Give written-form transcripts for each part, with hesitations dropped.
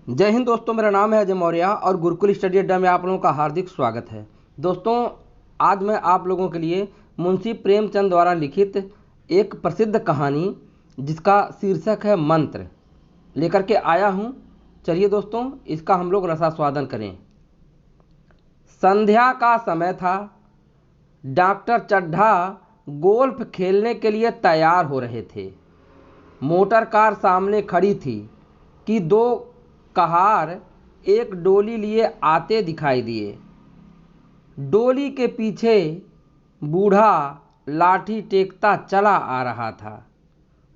जय हिंद दोस्तों, मेरा नाम है अजय मौर्य और गुरुकुल स्टडी अड्डा में आप लोगों का हार्दिक स्वागत है। दोस्तों, आज मैं आप लोगों के लिए मुंशी प्रेमचंद द्वारा लिखित एक प्रसिद्ध कहानी जिसका शीर्षक है मंत्र लेकर के आया हूँ। चलिए दोस्तों, इसका हम लोग रसास्वादन करें। संध्या का समय था। डॉक्टर चड्ढा गोल्फ खेलने के लिए तैयार हो रहे थे। मोटर कार सामने खड़ी थी कि दो कहार एक डोली लिए आते दिखाई दिए। डोली के पीछे बूढ़ा लाठी टेकता चला आ रहा था।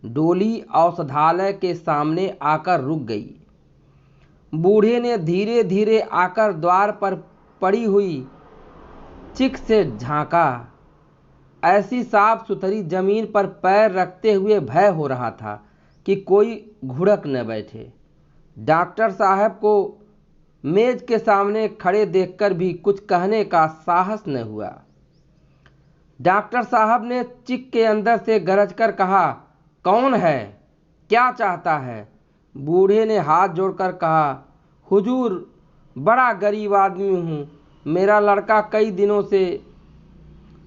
डोली औषधालय के सामने आकर रुक गई। बूढ़े ने धीरे धीरे आकर द्वार पर पड़ी हुई चिक से झांका। ऐसी साफ सुथरी जमीन पर पैर रखते हुए भय हो रहा था कि कोई घुड़क न बैठे। डॉक्टर साहब को मेज के सामने खड़े देखकर भी कुछ कहने का साहस न हुआ। डॉक्टर साहब ने चिक के अंदर से गरजकर कहा, कौन है, क्या चाहता है? बूढ़े ने हाथ जोड़कर कहा, हुजूर, बड़ा गरीब आदमी हूँ, मेरा लड़का कई दिनों से।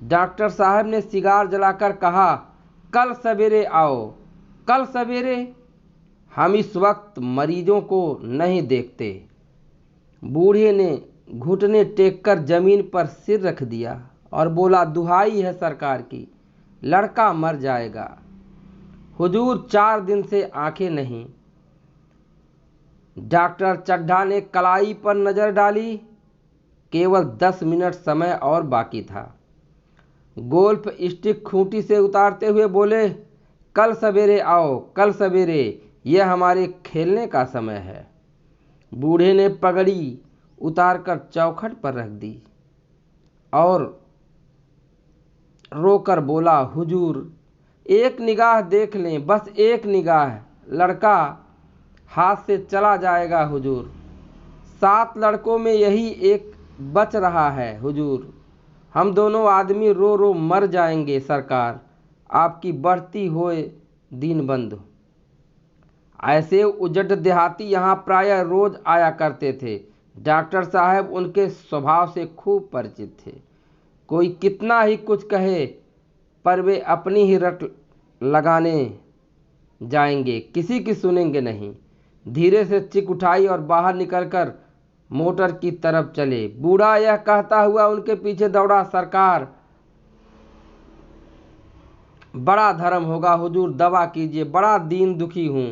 डॉक्टर साहब ने सिगार जलाकर कहा, कल सवेरे आओ। कल सवेरे? हम इस वक्त मरीजों को नहीं देखते। बूढ़े ने घुटने टेककर जमीन पर सिर रख दिया और बोला, दुहाई है सरकार की, लड़का मर जाएगा। हुजूर, 4 दिन से आंखें नहीं। डॉक्टर चड्ढा ने कलाई पर नजर डाली। केवल 10 मिनट समय और बाकी था। गोल्फ स्टिक खूंटी से उतारते हुए बोले, कल सवेरे आओ, कल सवेरे, यह हमारे खेलने का समय है। बूढ़े ने पगड़ी उतारकर चौखट पर रख दी और रोकर बोला, हुजूर, एक निगाह देख लें, बस एक निगाह, लड़का हाथ से चला जाएगा हुजूर। 7 लड़कों में यही एक बच रहा है हुजूर। हम दोनों आदमी रो रो मर जाएंगे सरकार, आपकी बढ़ती हुए दिन बंद। ऐसे उजड़ देहाती यहाँ प्रायः रोज आया करते थे। डॉक्टर साहब उनके स्वभाव से खूब परिचित थे। कोई कितना ही कुछ कहे पर वे अपनी ही रट लगाने जाएंगे, किसी की सुनेंगे नहीं। धीरे से चिक उठाई और बाहर निकलकर मोटर की तरफ चले। बूढ़ा यह कहता हुआ उनके पीछे दौड़ा, सरकार, बड़ा धर्म होगा हुजूर, दवा कीजिए, बड़ा दीन दुखी हूँ,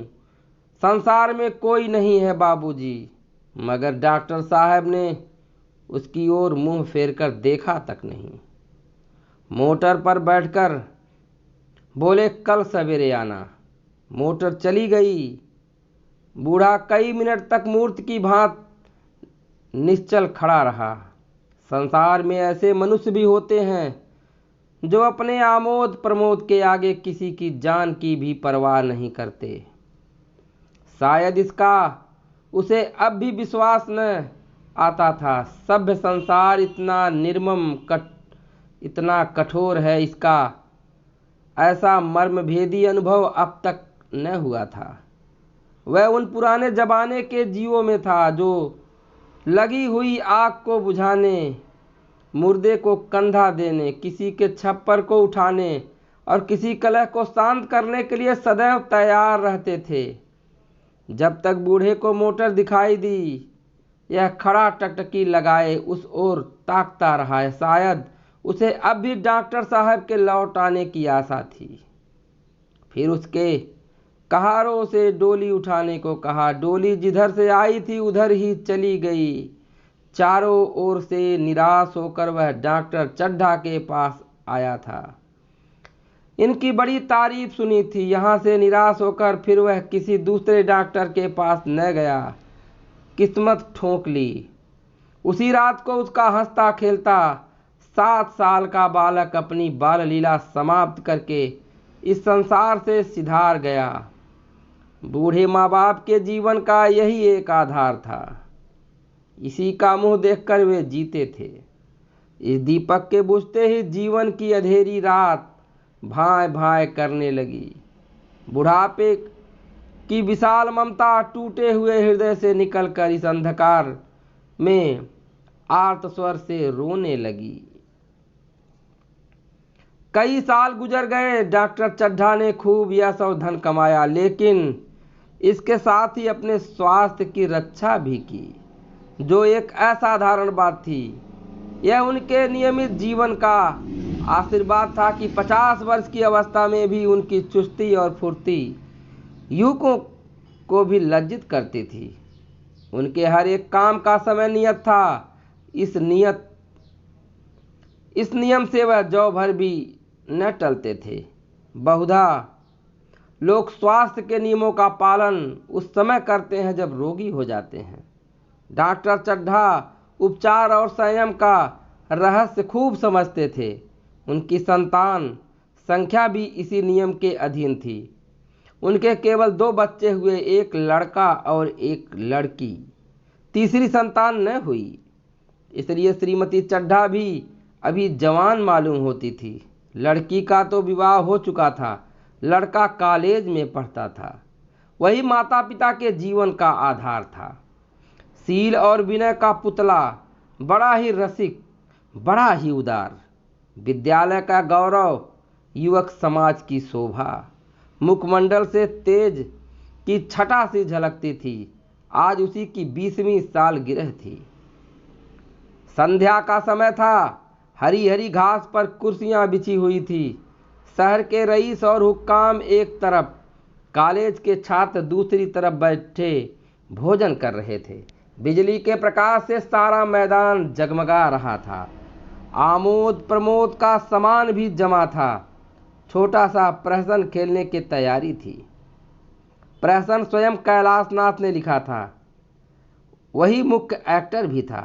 संसार में कोई नहीं है बाबूजी। मगर डॉक्टर साहब ने उसकी ओर मुंह फेरकर देखा तक नहीं। मोटर पर बैठकर बोले, कल सवेरे आना। मोटर चली गई। बूढ़ा कई मिनट तक मूर्ति की भांति निश्चल खड़ा रहा। संसार में ऐसे मनुष्य भी होते हैं जो अपने आमोद प्रमोद के आगे किसी की जान की भी परवाह नहीं करते। शायद इसका उसे अब भी विश्वास न आता था। सभ्य संसार इतना निर्मम इतना कठोर है, इसका ऐसा मर्मभेदी अनुभव अब तक न हुआ था। वह उन पुराने जमाने के जीवों में था जो लगी हुई आग को बुझाने, मुर्दे को कंधा देने, किसी के छप्पर को उठाने और किसी कलह को शांत करने के लिए सदैव तैयार रहते थे। जब तक बूढ़े को मोटर दिखाई दी, यह खड़ा टकटकी लगाए उस ओर ताकता रहा है। शायद उसे अब भी डॉक्टर साहब के लौट आने की आशा थी। फिर उसके कहारों से डोली उठाने को कहा। डोली जिधर से आई थी उधर ही चली गई। चारों ओर से निराश होकर वह डॉक्टर चड्ढा के पास आया था। इनकी बड़ी तारीफ सुनी थी। यहाँ से निराश होकर फिर वह किसी दूसरे डॉक्टर के पास न गया। किस्मत ठोंक ली। उसी रात को उसका हंसता खेलता 7 साल का बालक अपनी बाल लीला समाप्त करके इस संसार से सिधार गया। बूढ़े माँ बाप के जीवन का यही एक आधार था। इसी का मुंह देखकर वे जीते थे। इस दीपक के बुझते ही जीवन की अंधेरी रात भाए भाए करने लगी। बुढ़ापे कि विशाल ममता टूटे हुए हृदय से निकलकर इस अंधकार में आर्त स्वर से रोने लगी। कई साल गुजर गए। डॉक्टर चड्ढा ने खूब यश और धन कमाया, लेकिन इसके साथ ही अपने स्वास्थ्य की रक्षा भी की, जो एक असाधारण बात थी। यह उनके नियमित जीवन का आशीर्वाद था कि 50 वर्ष की अवस्था में भी उनकी चुस्ती और फुर्ती युवकों को भी लज्जित करती थी। उनके हर एक काम का समय नियत था। इस नियम से वह जौ भर भी न टलते थे। बहुधा लोग स्वास्थ्य के नियमों का पालन उस समय करते हैं जब रोगी हो जाते हैं। डॉक्टर चड्ढा उपचार और संयम का रहस्य खूब समझते थे। उनकी संतान संख्या भी इसी नियम के अधीन थी। उनके केवल 2 बच्चे हुए, एक लड़का और एक लड़की। तीसरी संतान न हुई, इसलिए श्रीमती चड्ढा भी अभी जवान मालूम होती थी। लड़की का तो विवाह हो चुका था, लड़का कॉलेज में पढ़ता था। वही माता पिता के जीवन का आधार था। शील और विनय का पुतला, बड़ा ही रसिक, बड़ा ही उदार, विद्यालय का गौरव, युवक समाज की शोभा, मुखमंडल से तेज की छटा सी झलकती थी। आज उसी की 20वीं सालगिरह थी। संध्या का समय था। हरी हरी घास पर कुर्सियां बिछी हुई थी। शहर के रईस और हुक्काम एक तरफ, कॉलेज के छात्र दूसरी तरफ बैठे भोजन कर रहे थे। बिजली के प्रकाश से सारा मैदान जगमगा रहा था। आमोद प्रमोद का सामान भी जमा था। छोटा सा प्रहसन खेलने की तैयारी थी। प्रहसन स्वयं कैलाश नाथ ने लिखा था। वही मुख्य एक्टर भी था।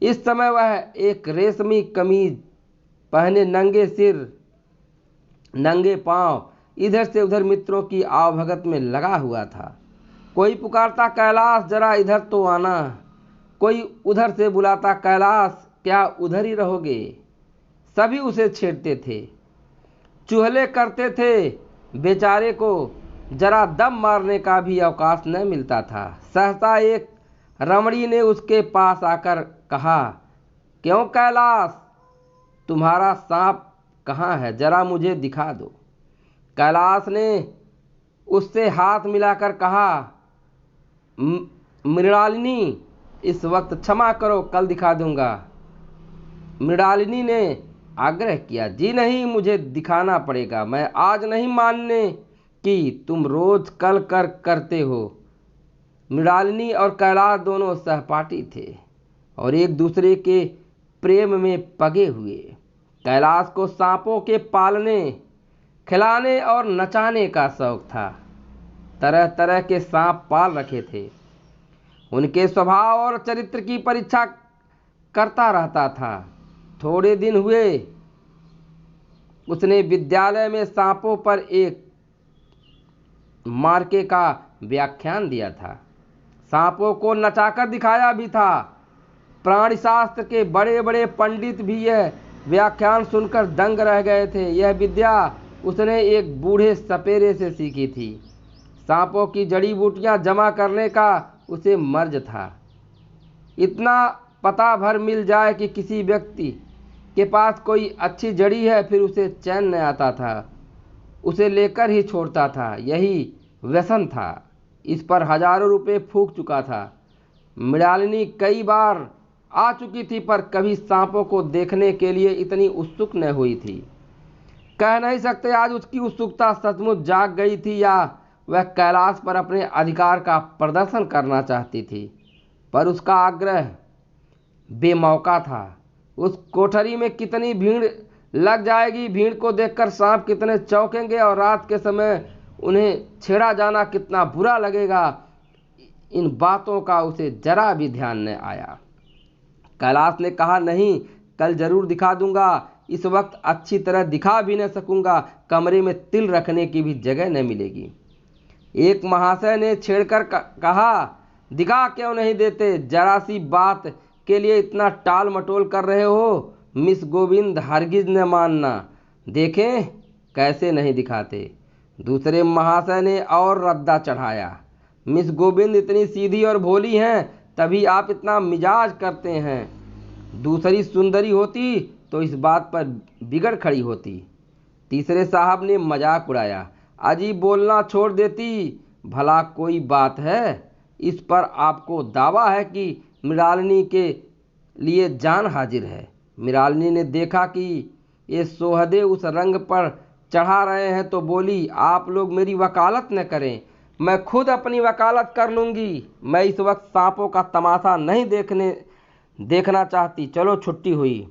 इस समय वह एक रेशमी कमीज पहने नंगे सिर नंगे पांव इधर से उधर मित्रों की आवभगत में लगा हुआ था। कोई पुकारता, कैलाश जरा इधर तो आना। कोई उधर से बुलाता, कैलाश क्या उधर ही रहोगे। सभी उसे छेड़ते थे, चुहले करते थे। बेचारे को जरा दम मारने का भी अवकाश न मिलता था। सहसा एक रमणी ने उसके पास आकर कहा, क्यों कैलाश, तुम्हारा सांप कहाँ है, जरा मुझे दिखा दो। कैलाश ने उससे हाथ मिलाकर कहा, मृणालिनी, इस वक्त क्षमा करो, कल दिखा दूंगा। मृणालिनी ने आग्रह किया, जी नहीं, मुझे दिखाना पड़ेगा। मैं आज नहीं मानने कि तुम रोज कल करते हो। मृणालिनी और कैलाश दोनों सहपाठी थे और एक दूसरे के प्रेम में पगे हुए। कैलाश को सांपों के पालने, खिलाने और नचाने का शौक था। तरह तरह के सांप पाल रखे थे। उनके स्वभाव और चरित्र की परीक्षा करता रहता था। थोड़े दिन हुए उसने विद्यालय में सांपों पर एक मार्के का व्याख्यान दिया था। सांपों को नचाकर दिखाया भी था। प्राणिशास्त्र के बड़े बड़े पंडित भी यह व्याख्यान सुनकर दंग रह गए थे। यह विद्या उसने एक बूढ़े सपेरे से सीखी थी। सांपों की जड़ी बूटियां जमा करने का उसे मर्ज था। इतना पता भर मिल जाए कि किसी व्यक्ति के पास कोई अच्छी जड़ी है, फिर उसे चैन न आता था, उसे लेकर ही छोड़ता था। यही व्यसन था। इस पर हजारों रुपए फूंक चुका था। मृणालिनी कई बार आ चुकी थी, पर कभी सांपों को देखने के लिए इतनी उत्सुक न हुई थी। कह नहीं सकते आज उसकी उत्सुकता सचमुच जाग गई थी या वह कैलाश पर अपने अधिकार का प्रदर्शन करना चाहती थी, पर उसका आग्रह बेमौका था। उस कोठरी में कितनी भीड़ लग जाएगी, भीड़ को देखकर सांप कितने चौंकेंगे और रात के समय उन्हें छेड़ा जाना कितना बुरा लगेगा, इन बातों का उसे जरा भी ध्यान न आया। कैलाश ने कहा, नहीं, कल जरूर दिखा दूंगा। इस वक्त अच्छी तरह दिखा भी न सकूंगा, कमरे में तिल रखने की भी जगह न मिलेगी। एक महाशय ने छेड़कर कहा, दिखा क्यों नहीं देते, जरा सी बात के लिए इतना टाल मटोल कर रहे हो। मिस गोविंद हरगिज न मानना, देखें कैसे नहीं दिखाते। दूसरे महाशय ने और रद्दा चढ़ाया। मिस गोविंद इतनी सीधी और भोली हैं, तभी आप इतना मिजाज करते हैं। दूसरी सुंदरी होती तो इस बात पर बिगड़ खड़ी होती। तीसरे साहब ने मजाक उड़ाया। अजी बोलना छोड़ देती, भला कोई बात है। इस पर आपको दावा है कि मृणालिनी के लिए जान हाजिर है। मृणालिनी ने देखा कि ये सोहदे उस रंग पर चढ़ा रहे हैं तो बोली, आप लोग मेरी वकालत न करें, मैं खुद अपनी वकालत कर लूँगी। मैं इस वक्त सांपों का तमाशा नहीं देखना चाहती। चलो छुट्टी हुई।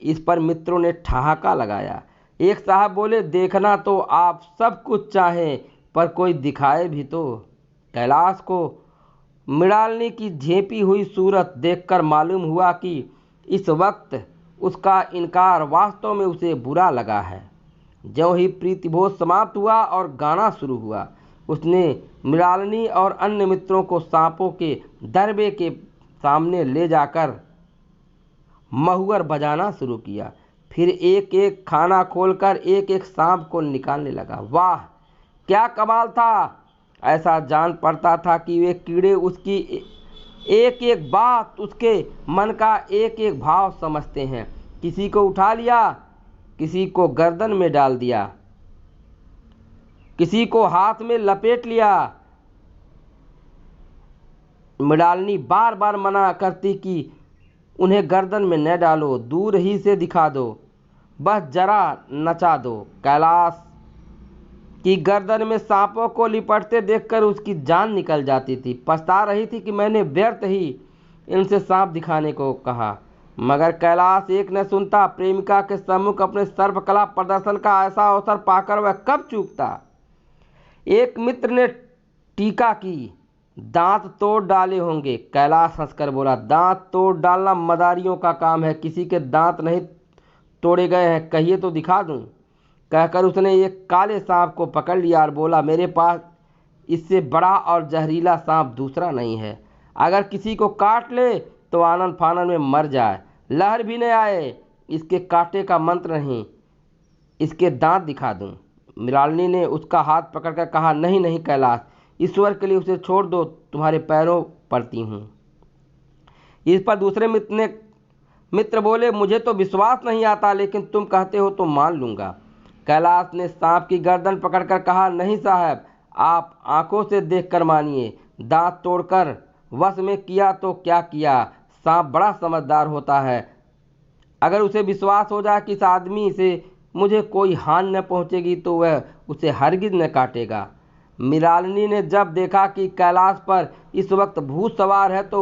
इस पर मित्रों ने ठहाका लगाया। एक साहब बोले, देखना तो आप सब कुछ चाहें, पर कोई दिखाए भी तो। कैलाश को मृणालिनी की झेपी हुई सूरत देखकर मालूम हुआ कि इस वक्त उसका इनकार वास्तव में उसे बुरा लगा है। ज्यों ही प्रीतिभोज समाप्त हुआ और गाना शुरू हुआ, उसने मृणालिनी और अन्य मित्रों को सांपों के दरबे के सामने ले जाकर महुअर बजाना शुरू किया। फिर एक एक खाना खोलकर एक एक सांप को निकालने लगा। वाह क्या कमाल था! ऐसा जान पड़ता था कि वे कीड़े उसकी एक एक बात, उसके मन का एक एक भाव समझते हैं। किसी को उठा लिया, किसी को गर्दन में डाल दिया, किसी को हाथ में लपेट लिया। मृणालिनी बार बार मना करती कि उन्हें गर्दन में न डालो, दूर ही से दिखा दो, बस जरा नचा दो। कैलाश की गर्दन में सांपों को लिपटते देखकर उसकी जान निकल जाती थी। पछता रही थी कि मैंने व्यर्थ ही इनसे सांप दिखाने को कहा, मगर कैलाश एक न सुनता। प्रेमिका के सम्मुख अपने सर्वकला प्रदर्शन का ऐसा अवसर पाकर वह कब चूकता। एक मित्र ने टीका की, दांत तोड़ डाले होंगे। कैलाश हंसकर बोला, दांत तोड़ डालना मदारियों का काम है, किसी के दांत नहीं तोड़े गए हैं, कहिए तो दिखा दूं। कहकर उसने एक काले सांप को पकड़ लिया और बोला, मेरे पास इससे बड़ा और जहरीला सांप दूसरा नहीं है। अगर किसी को काट ले तो आनन फानन में मर जाए, लहर भी न आए। इसके कांटे का मंत्र नहीं, इसके दांत दिखा दूं। मृणालिनी ने उसका हाथ पकड़कर कहा, नहीं नहीं कैलाश, ईश्वर के लिए उसे छोड़ दो, तुम्हारे पैरों पड़ती हूँ। इस पर दूसरे मित्र बोले, मुझे तो विश्वास नहीं आता, लेकिन तुम कहते हो तो मान लूँगा। कैलाश ने सांप की गर्दन पकड़कर कहा, नहीं साहब, आप आंखों से देखकर मानिए। दांत तोड़कर वश में किया तो क्या किया। सांप बड़ा समझदार होता है। अगर उसे विश्वास हो जाए कि इस आदमी से मुझे कोई हानि न पहुंचेगी तो वह उसे हरगिज न काटेगा। मृणालिनी ने जब देखा कि कैलाश पर इस वक्त भूत सवार है तो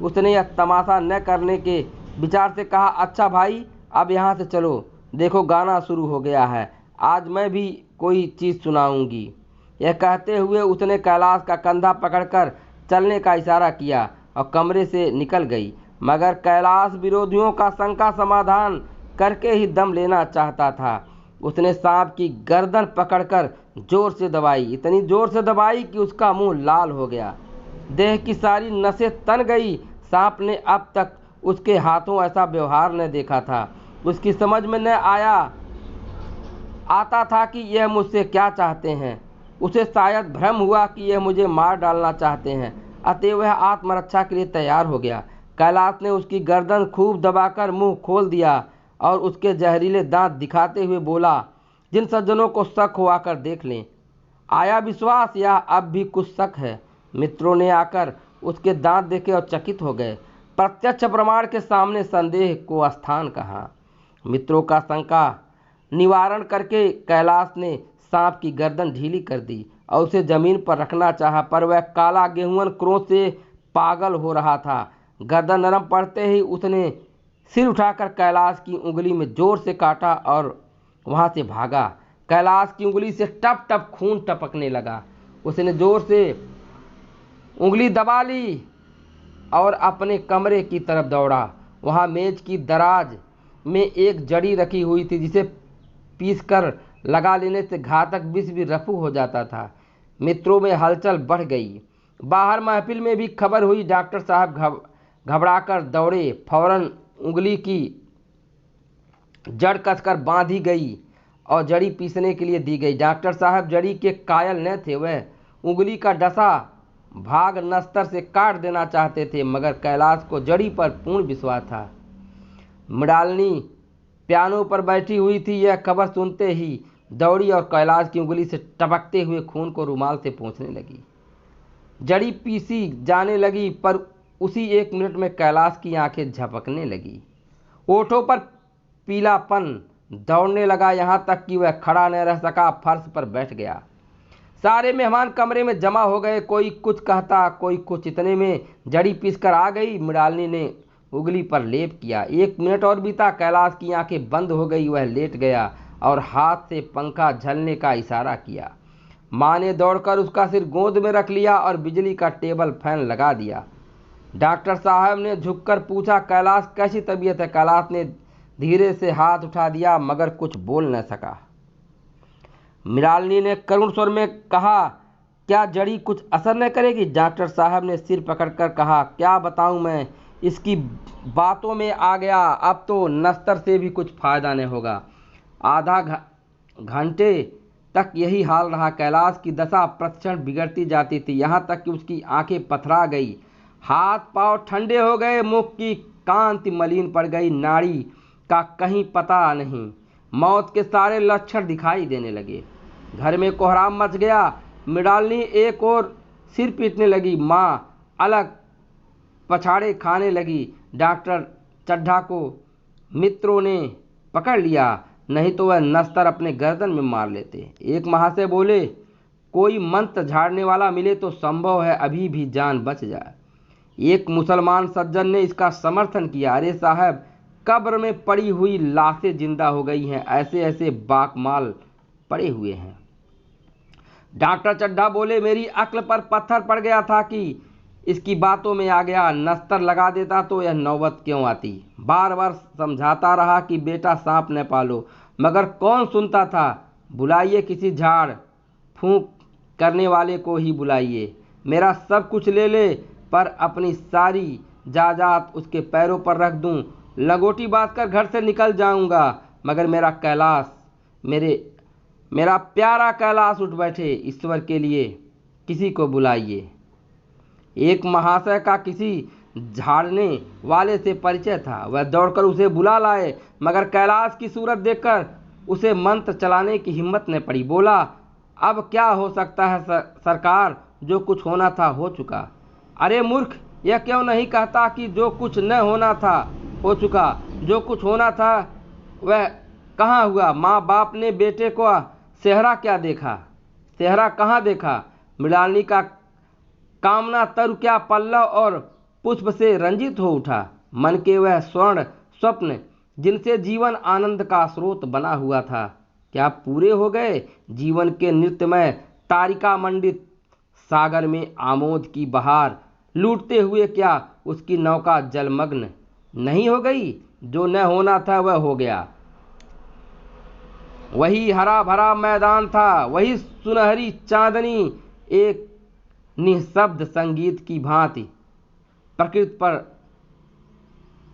उसने यह तमाशा न करने के विचार से कहा, अच्छा भाई, अब यहाँ से चलो, देखो गाना शुरू हो गया है, आज मैं भी कोई चीज़ सुनाऊंगी। यह कहते हुए उसने कैलाश का कंधा पकड़कर चलने का इशारा किया और कमरे से निकल गई। मगर कैलाश विरोधियों का शंका समाधान करके ही दम लेना चाहता था। उसने सांप की गर्दन पकड़कर जोर से दबाई, इतनी जोर से दबाई कि उसका मुंह लाल हो गया, देह की सारी नसें तन गई। सांप ने अब तक उसके हाथों ऐसा व्यवहार न देखा था। उसकी समझ में न आता था कि यह मुझसे क्या चाहते हैं। उसे शायद भ्रम हुआ कि यह मुझे मार डालना चाहते हैं, अतः वह आत्मरक्षा के लिए तैयार हो गया। कैलाश ने उसकी गर्दन खूब दबाकर मुंह खोल दिया और उसके जहरीले दांत दिखाते हुए बोला, जिन सज्जनों को शक हो आकर देख लें। आया विश्वास या अब भी कुछ शक है? मित्रों ने आकर उसके दांत देखे और चकित हो गए। प्रत्यक्ष प्रमाण के सामने संदेह को स्थान कहाँ। मित्रों का शंका निवारण करके कैलाश ने सांप की गर्दन ढीली कर दी और उसे जमीन पर रखना चाहा, पर वह काला गेहुअन क्रोध से पागल हो रहा था। गर्दन नरम पड़ते ही उसने सिर उठाकर कैलाश की उंगली में जोर से काटा और वहां से भागा। कैलाश की उंगली से टप टप खून टपकने लगा। उसने जोर से उंगली दबा ली और अपने कमरे की तरफ दौड़ा। वहां मेज की दराज में एक जड़ी रखी हुई थी, जिसे पीसकर लगा लेने से घातक विष भी रफू हो जाता था। मित्रों में हलचल बढ़ गई। बाहर महफिल में भी खबर हुई। डॉक्टर साहब घबराकर दौड़े। फौरन उंगली की जड़ कसकर बांधी गई और जड़ी पीसने के लिए दी गई। डॉक्टर साहब जड़ी के कायल न थे, वह उंगली का डसा भाग नस्तर से काट देना चाहते थे, मगर कैलाश को जड़ी पर पूर्ण विश्वास था। मृणालिनी पियानो पर बैठी हुई थी। यह खबर सुनते ही दौड़ी और कैलाश की उंगली से टपकते हुए खून को रुमाल से पोंछने लगी। जड़ी पीसी जाने लगी, पर उसी 1 मिनट में कैलाश की आंखें झपकने लगी। ओठों पर पीलापन दौड़ने लगा, यहाँ तक कि वह खड़ा न रह सका, फर्श पर बैठ गया। सारे मेहमान कमरे में जमा हो गए, कोई कुछ कहता, कोई कुछ। इतने में जड़ी पीसकर आ गई। मृणालिनी ने उंगली पर लेप किया। 1 मिनट और बीता। कैलाश की आंखें बंद हो गई। वह लेट गया और हाथ से पंखा झलने का इशारा किया। माँ ने दौड़कर उसका सिर गोद में रख लिया और बिजली का टेबल फैन लगा दिया। डॉक्टर साहब ने झुककर पूछा, कैलाश कैसी तबीयत है? कैलाश ने धीरे से हाथ उठा दिया, मगर कुछ बोल न सका। मृणालिनी ने करुण स्वर में कहा, क्या जड़ी कुछ असर न करेगी? डॉक्टर साहब ने सिर पकड़कर कहा, क्या बताऊं, मैं इसकी बातों में आ गया। अब तो नस्तर से भी कुछ फायदा नहीं होगा। आधा घंटे तक यही हाल रहा। कैलाश की दशा प्रतिक्षण बिगड़ती जाती थी, यहाँ तक कि उसकी आंखें पथरा गई, हाथ पांव ठंडे हो गए, मुख की कांति मलिन पड़ गई, नाड़ी का कहीं पता नहीं। मौत के सारे लक्षण दिखाई देने लगे। घर में कोहराम मच गया। मृणालिनी एक और सिर पीटने लगी, माँ अलग पछाड़े खाने लगी। डॉक्टर चड्ढा को मित्रों ने पकड़ लिया, नहीं तो वह नस्तर अपने गर्दन में मार लेते। एक महाशय बोले, कोई मंत्र झाड़ने वाला मिले तो संभव है अभी भी जान बच जाए। एक मुसलमान सज्जन ने इसका समर्थन किया, अरे साहब, कब्र में पड़ी हुई लाशें जिंदा हो गई हैं, ऐसे ऐसे बाकमाल पड़े हुए हैं। डॉक्टर चड्ढा बोले, मेरी अक्ल पर पत्थर पड़ गया था कि इसकी बातों में आ गया। नस्तर लगा देता तो यह नौबत क्यों आती। बार बार समझाता रहा कि बेटा सांप न पालो, मगर कौन सुनता था। बुलाइए किसी झाड़ फूंक करने वाले को ही बुलाइए, मेरा सब कुछ ले ले, पर अपनी सारी जायदाद उसके पैरों पर रख दूं, लंगोटी बांधकर घर से निकल जाऊंगा, मगर मेरा कैलाश, मेरा प्यारा कैलाश उठ बैठे। ईश्वर के लिए किसी को बुलाइए। एक महाशय का किसी झाड़ने वाले से परिचय था, वह दौड़कर उसे बुला लाए, मगर कैलाश की सूरत देखकर उसे मंत्र चलाने की हिम्मत न पड़ी। बोला, अब क्या हो सकता है सरकार, जो कुछ होना था हो चुका। अरे मूर्ख, यह क्यों नहीं कहता कि जो कुछ न होना था हो चुका। जो कुछ होना था वह कहाँ हुआ? माँ बाप ने बेटे को सेहरा क्या देखा, सेहरा कहाँ देखा? मृणालिनी का कामना तरु क्या पल्लव और पुष्प से रंजित हो उठा। मन के वह स्वर्ण स्वप्न जिनसे जीवन आनंद का स्रोत बना हुआ था, क्या पूरे हो गए? जीवन के नृत्यमय तारिका मंडित सागर में आमोद की बहार लूटते हुए क्या उसकी नौका जलमग्न नहीं हो गई? जो न होना था वह हो गया। वही हरा भरा मैदान था, वही सुनहरी चांदनी एक निःशब्द संगीत की भांति प्रकृति पर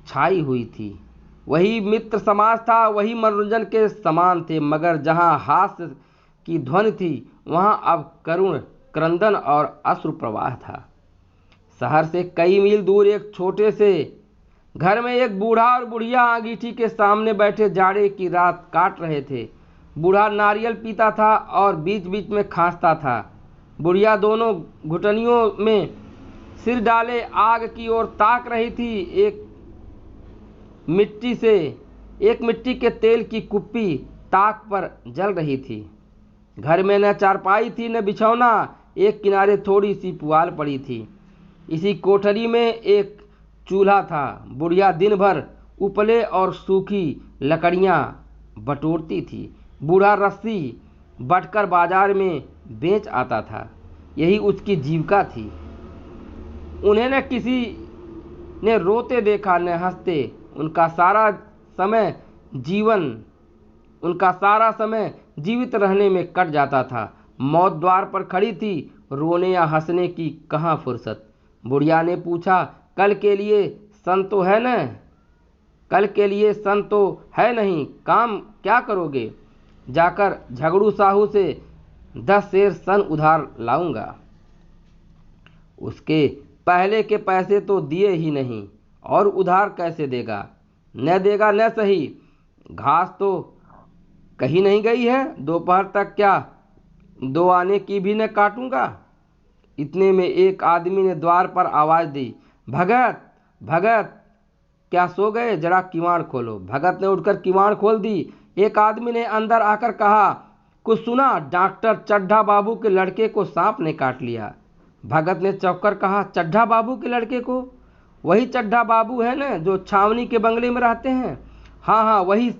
छाई हुई थी। वही मित्र समाज था, वही मनोरंजन के समान थे, मगर जहां हास्य की ध्वनि थी वहां अब करुण क्रंदन और अश्रु प्रवाह था। शहर से कई मील दूर एक छोटे से घर में एक बूढ़ा और बुढ़िया अंगीठी के सामने बैठे जाड़े की रात काट रहे थे। बूढ़ा नारियल पीता था और बीच बीच में खांसता था। बुढ़िया दोनों घुटनियों में सिर डाले आग की ओर ताक रही थी। एक मिट्टी के तेल की कुप्पी ताक पर जल रही थी। घर में न चारपाई थी न बिछौना, एक किनारे थोड़ी सी पुआल पड़ी थी। इसी कोठरी में एक चूल्हा था। बुढ़िया दिन भर उपले और सूखी लकड़ियां बटोरती थी। बूढ़ा रस्सी बटकर बाजार में बेच आता था, यही उसकी जीविका थी। उन्हें न किसी ने रोते देखा न हंसते। उनका सारा समय जीवित रहने में कट जाता था। मौत द्वार पर खड़ी थी, रोने या हंसने की कहाँ फुर्सत। बुढ़िया ने पूछा, कल के लिए सन तो है न? कल के लिए सन तो है नहीं, काम क्या करोगे? जाकर झगड़ू साहू से 10 सेर सन उधार लाऊंगा। उसके पहले के पैसे तो दिए ही नहीं और उधार कैसे देगा? न देगा न सही, घास तो कहीं नहीं गई है, दोपहर तक क्या 2 आने की भी न काटूंगा। इतने में एक आदमी ने द्वार पर आवाज़ दी, भगत भगत, क्या सो गए? जरा किवाड़ खोलो। भगत ने उठकर किवाड़ खोल दी। एक आदमी ने अंदर आकर कहा, कुछ सुना? डॉक्टर चड्ढा बाबू के लड़के को सांप ने काट लिया। भगत ने चौंककर कहा, चड्ढा बाबू के लड़के को? वही चड्ढा बाबू है ना जो छावनी के बंगले में रहते हैं? हाँ हाँ वही।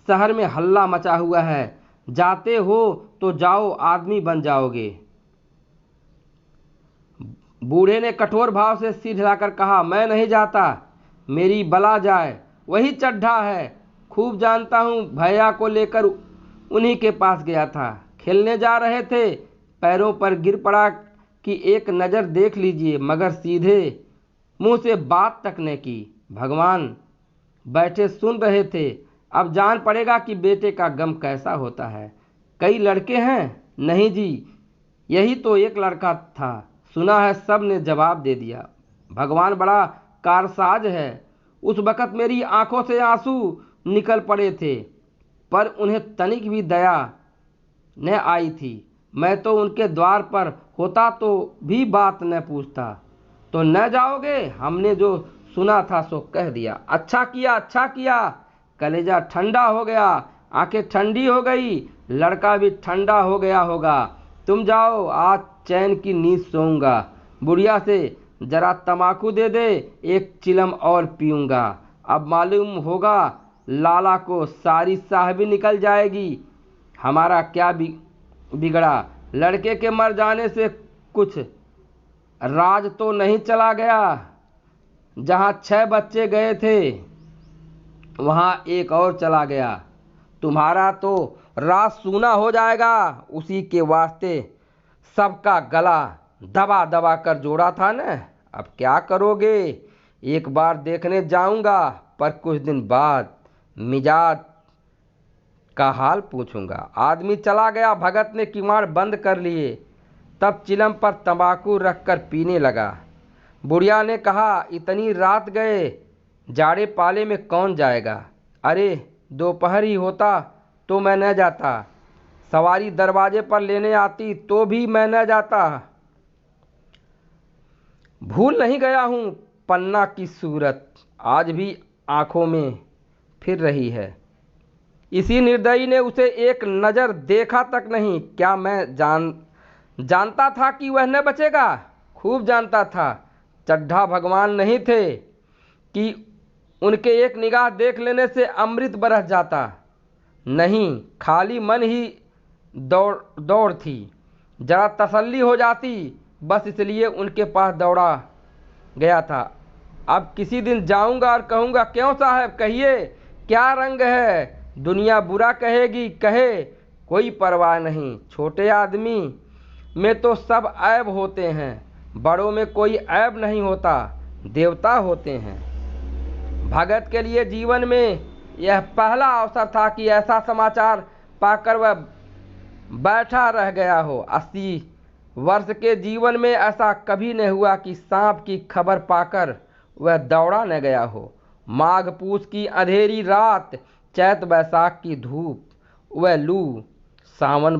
शहर में हल्ला मचा हुआ है, जाते हो तो जाओ, आदमी बन जाओगे। बूढ़े ने कठोर भाव से सिर हिलाकर कहा, मैं नहीं जाता, मेरी बला जाए। वही चड्ढा है, खूब जानता हूँ। भैया को लेकर उन्हीं के पास गया था, खेलने जा रहे थे, पैरों पर गिर पड़ा कि एक नज़र देख लीजिए, मगर सीधे मुंह से बात तक न की। भगवान बैठे सुन रहे थे। अब जान पड़ेगा कि बेटे का गम कैसा होता है। कई लड़के हैं? नहीं जी, यही तो एक लड़का था। सुना है, सब ने जवाब दे दिया। भगवान बड़ा कारसाज है। उस वक़्त मेरी आंखों से आंसू निकल पड़े थे, पर उन्हें तनिक भी दया न आई थी। मैं तो उनके द्वार पर होता तो भी बात न पूछता। तो न जाओगे? हमने जो सुना था सो कह दिया। अच्छा किया, अच्छा किया। कलेजा ठंडा हो गया, आंखें ठंडी हो गई, लड़का भी ठंडा हो गया होगा। तुम जाओ, आज चैन की नींद सोऊंगा। बुढ़िया से जरा तमाकू दे दे, एक चिलम और पीऊंगा। अब मालूम होगा लाला को सारी साहबी निकल जाएगी। हमारा क्या बिगड़ा? लड़के के मर जाने से कुछ राज तो नहीं चला गया। जहाँ 6 बच्चे गए थे वहाँ एक और चला गया। तुम्हारा तो राज सूना हो जाएगा। उसी के वास्ते सबका गला दबा दबा कर जोड़ा था न। अब क्या करोगे? एक बार देखने जाऊंगा, पर कुछ दिन बाद मिजाज का हाल पूछूंगा। आदमी चला गया। भगत ने किवाड़ बंद कर लिए, तब चिलम पर तंबाकू रखकर पीने लगा। बुढ़िया ने कहा, इतनी रात गए, जाड़े पाले में कौन जाएगा? अरे दोपहर ही होता तो मैं न जाता, सवारी दरवाजे पर लेने आती तो भी मैं न जाता। भूल नहीं गया हूँ पन्ना की सूरत, आज भी आंखों में फिर रही है। इसी निर्दयी ने उसे एक नज़र देखा तक नहीं। क्या मैं जानता था कि वह न बचेगा? खूब जानता था। चड्ढा भगवान नहीं थे कि उनके एक निगाह देख लेने से अमृत बरस जाता। नहीं, खाली मन ही दौड़ थी। जरा तसल्ली हो जाती, बस इसलिए उनके पास दौड़ा गया था। अब किसी दिन जाऊंगा और कहूंगा, क्यों साहब कहिए, क्या रंग है? दुनिया बुरा कहेगी, कहे, कोई परवाह नहीं। छोटे आदमी में तो सब ऐब होते हैं, बड़ों में कोई ऐब नहीं होता, देवता होते हैं। भगत के लिए जीवन में यह पहला अवसर था कि ऐसा समाचार पाकर वह बैठा रह गया हो। 80 वर्ष के जीवन में ऐसा कभी नहीं हुआ कि सांप की खबर पाकर वह दौड़ा न गया हो। माघ पूस की अंधेरी रात, चैत बैसाख की धूप, वह लू, सावन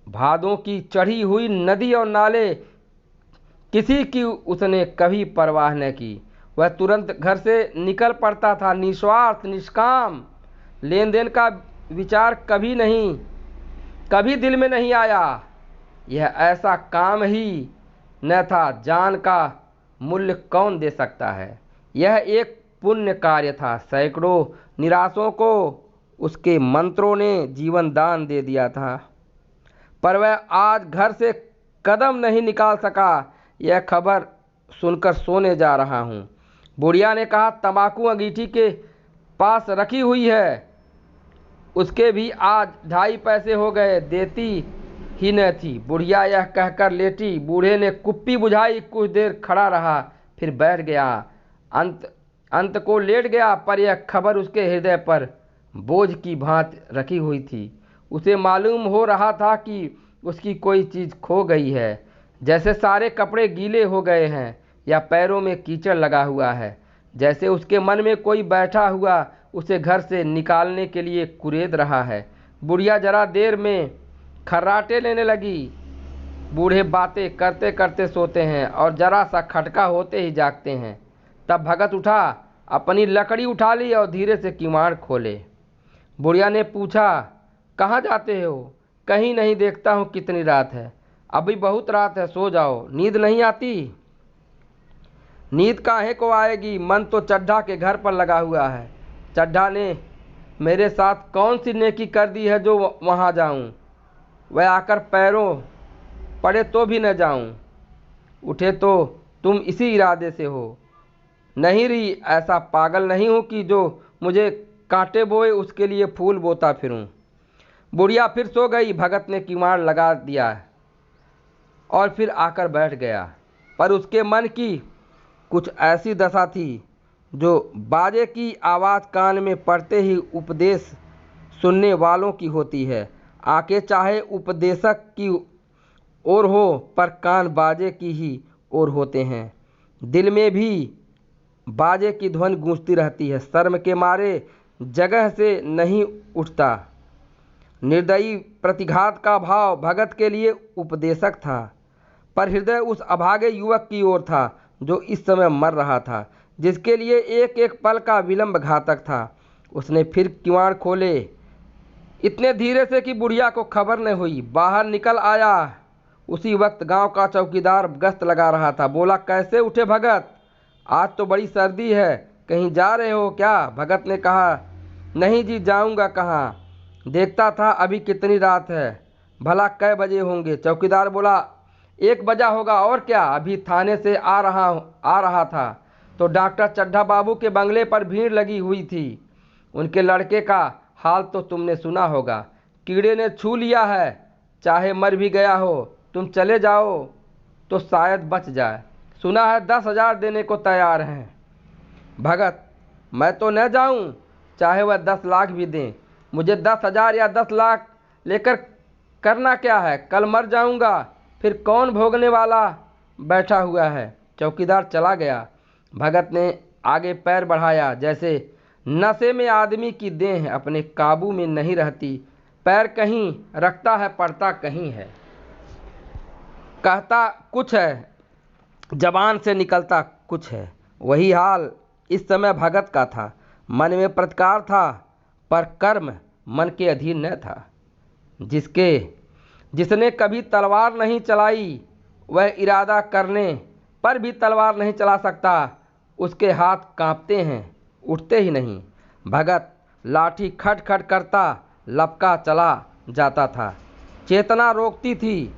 भादों की चढ़ी हुई नदी और नाले, किसी की उसने कभी परवाह न की। वह तुरंत घर से निकल पड़ता था, निस्वार्थ निष्काम। लेन देन का विचार कभी दिल में नहीं आया। यह ऐसा काम ही न था, जान का मूल्य कौन दे सकता है। यह एक पुण्य कार्य था। सैकड़ों निराशों को उसके मंत्रों ने जीवन दान दे दिया था, पर वह आज घर से कदम नहीं निकाल सका। यह खबर सुनकर सोने जा रहा हूँ। बुढ़िया ने कहा, तंबाकू अंगीठी के पास रखी हुई है, उसके भी आज 2.5 पैसे हो गए, देती ही न थी। बुढ़िया यह कहकर लेटी। बूढ़े ने कुप्पी बुझाई, कुछ देर खड़ा रहा, फिर बैठ गया। अंत को लेट गया, पर यह खबर उसके हृदय पर बोझ की भांति रखी हुई थी। उसे मालूम हो रहा था कि उसकी कोई चीज़ खो गई है, जैसे सारे कपड़े गीले हो गए हैं या पैरों में कीचड़ लगा हुआ है, जैसे उसके मन में कोई बैठा हुआ उसे घर से निकालने के लिए कुरेद रहा है। बुढ़िया जरा देर में खर्राटे लेने लगी। बूढ़े बातें करते करते सोते हैं और जरा सा खटका होते ही जागते हैं। तब भगत उठा, अपनी लकड़ी उठा ली और धीरे से किवाड़ खोले। बुढ़िया ने पूछा, कहाँ जाते हो? कहीं नहीं, देखता हूँ कितनी रात है। अभी बहुत रात है, सो जाओ। नींद नहीं आती? नींद काहे को आएगी, मन तो चड्ढा के घर पर लगा हुआ है। चड्ढा ने मेरे साथ कौन सी नेकी कर दी है जो वहाँ जाऊँ? वह आकर पैरों पड़े तो भी न जाऊँ। उठे तो तुम इसी इरादे से हो? नहीं री, ऐसा पागल नहीं हूँ कि जो मुझे कांटे बोए उसके लिए फूल बोता फिरूं। बुढ़िया फिर सो गई। भगत ने किवाड़ लगा दिया और फिर आकर बैठ गया। पर उसके मन की कुछ ऐसी दशा थी जो बाजे की आवाज़ कान में पड़ते ही उपदेश सुनने वालों की होती है। आंखें चाहे उपदेशक की ओर हो पर कान बाजे की ही ओर होते हैं। दिल में भी बाजे की ध्वनि गूंजती रहती है। शर्म के मारे जगह से नहीं उठता। निर्दयी प्रतिघात का भाव भगत के लिए उपदेशक था, पर हृदय उस अभागे युवक की ओर था जो इस समय मर रहा था, जिसके लिए एक एक पल का विलंब घातक था। उसने फिर किवाड़ खोले, इतने धीरे से कि बुढ़िया को खबर न हुई। बाहर निकल आया। उसी वक्त गांव का चौकीदार गश्त लगा रहा था। बोला, कैसे उठे भगत? आज तो बड़ी सर्दी है, कहीं जा रहे हो क्या? भगत ने कहा, नहीं जी, जाऊंगा कहाँ? देखता था अभी कितनी रात है, भला कै बजे होंगे? चौकीदार बोला, 1 बजा होगा। और क्या? अभी थाने से आ रहा था तो डॉक्टर चड्ढा बाबू के बंगले पर भीड़ लगी हुई थी। उनके लड़के का हाल तो तुमने सुना होगा, कीड़े ने छू लिया है। चाहे मर भी गया हो, तुम चले जाओ तो शायद बच जाए। सुना है 10,000 देने को तैयार हैं। भगत, मैं तो न जाऊं, चाहे वह 10 लाख भी दें। मुझे 10,000 या 10 लाख लेकर करना क्या है? कल मर जाऊंगा, फिर कौन भोगने वाला बैठा हुआ है? चौकीदार चला गया। भगत ने आगे पैर बढ़ाया। जैसे नशे में आदमी की देह अपने काबू में नहीं रहती, पैर कहीं रखता है, पड़ता कहीं है, कहता कुछ है, जबान से निकलता कुछ है। वही हाल इस समय भगत का था। मन में प्रतिकार था पर कर्म मन के अधीन न था। जिसने कभी तलवार नहीं चलाई, वह इरादा करने पर भी तलवार नहीं चला सकता। उसके हाथ कांपते हैं, उठते ही नहीं। भगत लाठी खट खट करता लपका चला जाता था। चेतना रोकती थी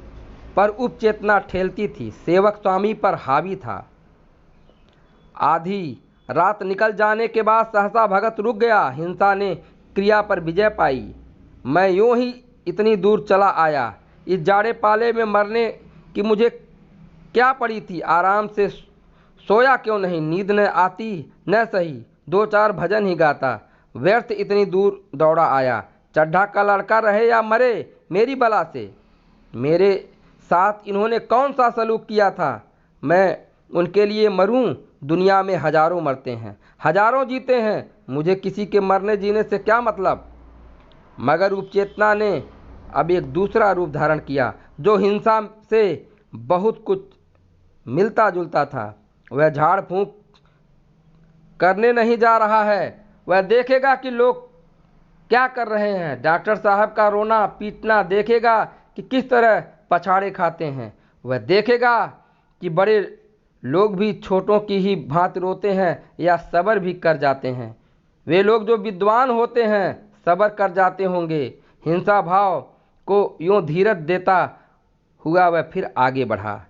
पर उपचेतना ठेलती थी। सेवक स्वामी पर हावी था। आधी रात निकल जाने के बाद सहसा भगत रुक गया। हिंसा ने क्रिया पर विजय पाई। मैं यूं ही इतनी दूर चला आया। इस जाड़े पाले में मरने की मुझे क्या पड़ी थी? आराम से सोया क्यों नहीं? नींद न आती? न सही 2-4 भजन ही गाता। व्यर्थ इतनी दूर दौड़ा आया। चड्ढा का लड़का रहे या मरे, मेरी बला से। मेरे साथ इन्होंने कौन सा सलूक किया था? मैं उनके लिए मरूं? दुनिया में हजारों मरते हैं, हजारों जीते हैं। मुझे किसी के मरने जीने से क्या मतलब? मगर उपचेतना ने अब एक दूसरा रूप धारण किया जो हिंसा से बहुत कुछ मिलता जुलता था। वह झाड़ फूंक करने नहीं जा रहा है। वह देखेगा कि लोग क्या कर रहे हैं। डॉक्टर साहब का रोना पीटना देखेगा कि किस तरह पछाड़े खाते हैं। वह देखेगा कि बड़े लोग भी छोटों की ही भांति रोते हैं या सब्र भी कर जाते हैं। वे लोग जो विद्वान होते हैं सब्र कर जाते होंगे। हिंसा भाव को यूं धीरज देता हुआ वह फिर आगे बढ़ा।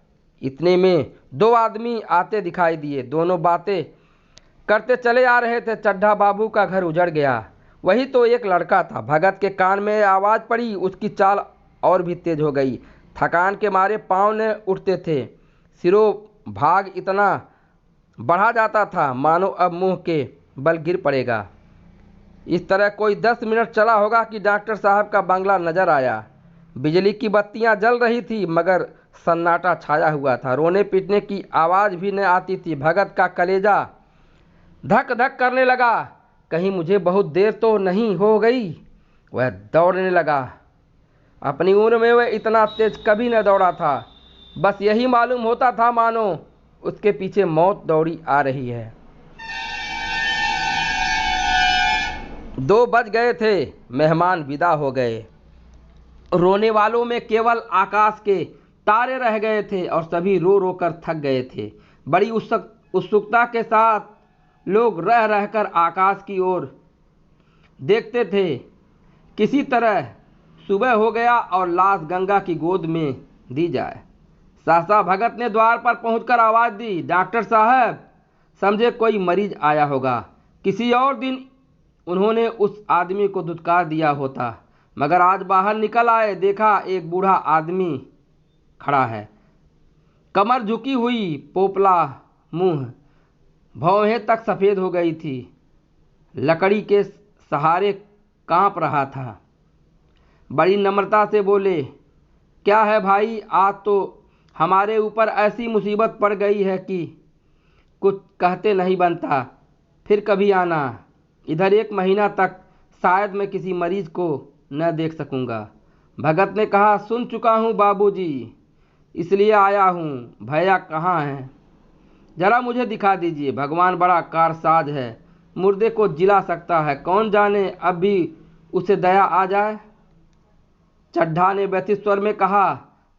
इतने में 2 आदमी आते दिखाई दिए। दोनों बातें करते चले आ रहे थे। चड्ढा बाबू का घर उजड़ गया। वही तो एक लड़का था। भगत के कान में आवाज़ पड़ी। उसकी चाल और भी तेज हो गई। थकान के मारे पाँव न उठते थे। सिरों भाग इतना बढ़ा जाता था मानो अब मुंह के बल गिर पड़ेगा। इस तरह कोई 10 मिनट चला होगा कि डॉक्टर साहब का बंगला नजर आया। बिजली की बत्तियां जल रही थी मगर सन्नाटा छाया हुआ था। रोने पीटने की आवाज़ भी न आती थी। भगत का कलेजा धक धक करने लगा। कहीं मुझे बहुत देर तो नहीं हो गई। वह दौड़ने लगा। अपनी उम्र में वह इतना तेज कभी न दौड़ा था। बस यही मालूम होता था मानो उसके पीछे मौत दौड़ी आ रही है। 2 बज गए थे। मेहमान विदा हो गए। रोने वालों में केवल आकाश के तारे रह गए थे और सभी रो रो कर थक गए थे। बड़ी उत्सुकता के साथ लोग रह रहकर आकाश की ओर देखते थे। किसी तरह सुबह हो गया और लाश गंगा की गोद में दी जाए। सहसा भगत ने द्वार पर पहुंचकर आवाज दी, डॉक्टर साहब। समझे कोई मरीज आया होगा। किसी और दिन उन्होंने उस आदमी को धुतकार दिया होता, मगर आज बाहर निकल आए, देखा एक बूढ़ा आदमी खड़ा है, कमर झुकी हुई, पोपला मुंह, भौहें तक सफ़ेद हो गई थी, लकड़ी के सहारे कांप रहा था। बड़ी नम्रता से बोले, क्या है भाई, आज तो हमारे ऊपर ऐसी मुसीबत पड़ गई है कि कुछ कहते नहीं बनता। फिर कभी आना। इधर 1 महीना तक शायद मैं किसी मरीज को न देख सकूंगा। भगत ने कहा, सुन चुका हूँ बाबूजी, इसलिए आया हूँ। भैया कहाँ हैं? जरा मुझे दिखा दीजिए। भगवान बड़ा कारसाज है, मुर्दे को जिला सकता है। कौन जाने अब भी उसे दया आ जाए। चड्ढा ने व्यथित स्वर में कहा,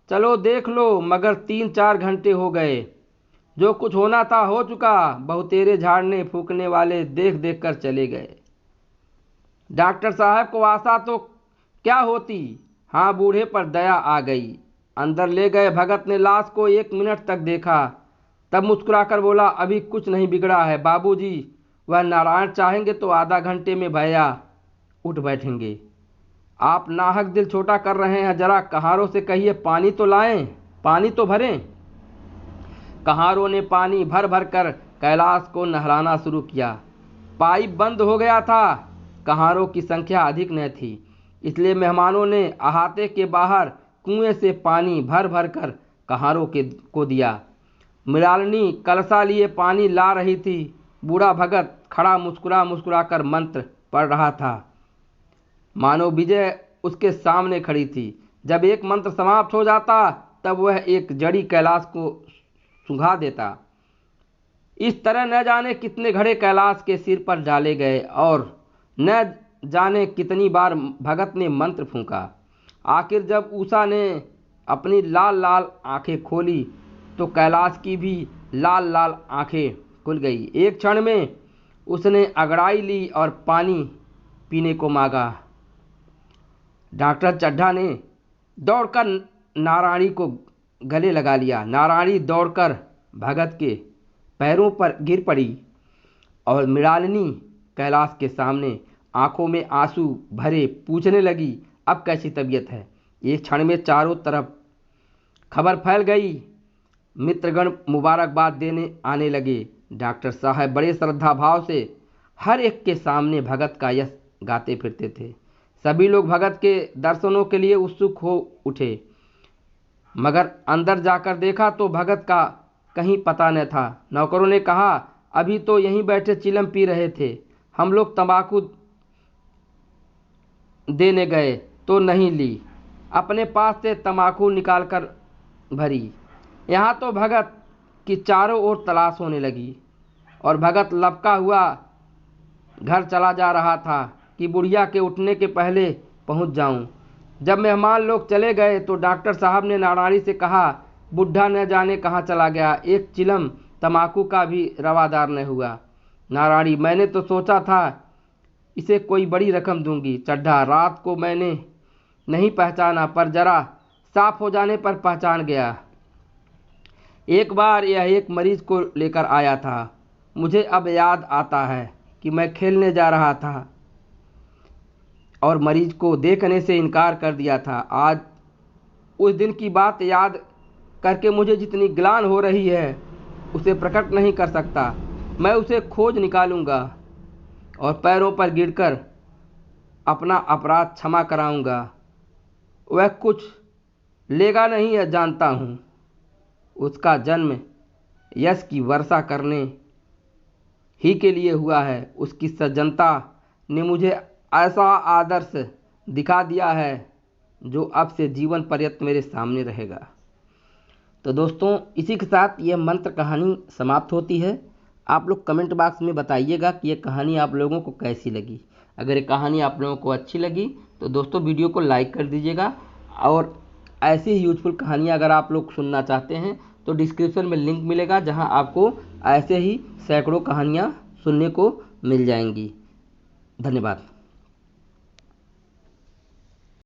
चलो देख लो, मगर 3-4 घंटे हो गए। जो कुछ होना था हो चुका। बहुतेरे झाड़ने फूकने वाले देख देख कर चले गए। डॉक्टर साहब को आशा तो क्या होती। हाँ, बूढ़े पर दया आ गई। अंदर ले गए। भगत ने लाश को 1 मिनट तक देखा, तब मुस्कुराकर बोला, अभी कुछ नहीं बिगड़ा है बाबूजी। वह नारायण चाहेंगे तो आधा घंटे में भैया उठ बैठेंगे। आप नाहक दिल छोटा कर रहे हैं। जरा कहारों से कहिए पानी तो लाएं, पानी तो भरें। कहारों ने पानी भर भर कर कैलाश को नहलाना शुरू किया। पाइप बंद हो गया था। कहारों की संख्या अधिक न थी, इसलिए मेहमानों ने अहाते के बाहर कुएं से पानी भर भर कर कहारों को दिया। मृणालिनी कलसा लिए पानी ला रही थी। बूढ़ा भगत खड़ा मुस्कुरा मुस्कुरा कर मंत्र पढ़ रहा था, मानो विजय उसके सामने खड़ी थी। जब एक मंत्र समाप्त हो जाता तब वह एक जड़ी कैलाश को सुंघा देता। इस तरह न जाने कितने घड़े कैलाश के सिर पर डाले गए और न जाने कितनी बार भगत ने मंत्र फूंका। आखिर जब उषा ने अपनी लाल लाल आंखें खोली तो कैलाश की भी लाल लाल आंखें खुल गई। एक क्षण में उसने अंगड़ाई ली और पानी पीने को मांगा। डॉक्टर चड्ढा ने दौड़कर नारायणी को गले लगा लिया। नारायणी दौड़कर भगत के पैरों पर गिर पड़ी और मृणालिनी कैलाश के सामने आंखों में आंसू भरे पूछने लगी, अब कैसी तबीयत है। एक क्षण में चारों तरफ खबर फैल गई। मित्रगण मुबारकबाद देने आने लगे। डॉक्टर साहब बड़े श्रद्धा भाव से हर एक के सामने भगत का यश गाते फिरते थे। सभी लोग भगत के दर्शनों के लिए उत्सुक हो उठे, मगर अंदर जाकर देखा तो भगत का कहीं पता न था। नौकरों ने कहा, अभी तो यहीं बैठे चिलम पी रहे थे, हम लोग तंबाकू देने गए तो नहीं ली, अपने पास से तंबाकू निकालकर भरी। यहाँ तो भगत की चारों ओर तलाश होने लगी और भगत लपका हुआ घर चला जा रहा था कि बुढ़िया के उठने के पहले पहुँच जाऊँ। जब मेहमान लोग चले गए तो डॉक्टर साहब ने नारायणी से कहा, बुढ़ा न जाने कहाँ चला गया, एक चिलम तंबाकू का भी रवादार न हुआ। नारायणी, मैंने तो सोचा था इसे कोई बड़ी रकम दूंगी। चड्ढा, रात को मैंने नहीं पहचाना, पर जरा साफ हो जाने पर पहचान गया। एक बार यह एक मरीज को लेकर आया था। मुझे अब याद आता है कि मैं खेलने जा रहा था और मरीज को देखने से इनकार कर दिया था। आज उस दिन की बात याद करके मुझे जितनी ग्लानि हो रही है उसे प्रकट नहीं कर सकता। मैं उसे खोज निकालूंगा और पैरों पर गिरकर अपना अपराध क्षमा कराऊंगा। वह कुछ लेगा नहीं है जानता हूँ। उसका जन्म यश की वर्षा करने ही के लिए हुआ है। उसकी सज्जनता ने मुझे ऐसा आदर्श दिखा दिया है जो अब से जीवन पर्यंत मेरे सामने रहेगा। तो दोस्तों, इसी के साथ यह मंत्र कहानी समाप्त होती है। आप लोग कमेंट बॉक्स में बताइएगा कि यह कहानी आप लोगों को कैसी लगी। अगर ये कहानी आप लोगों को अच्छी लगी तो दोस्तों वीडियो को लाइक कर दीजिएगा, और ऐसी ही यूजफुल कहानियाँ अगर आप लोग सुनना चाहते हैं तो डिस्क्रिप्शन में लिंक मिलेगा, जहां आपको ऐसे ही सैकड़ों कहानियाँ सुनने को मिल जाएंगी। धन्यवाद।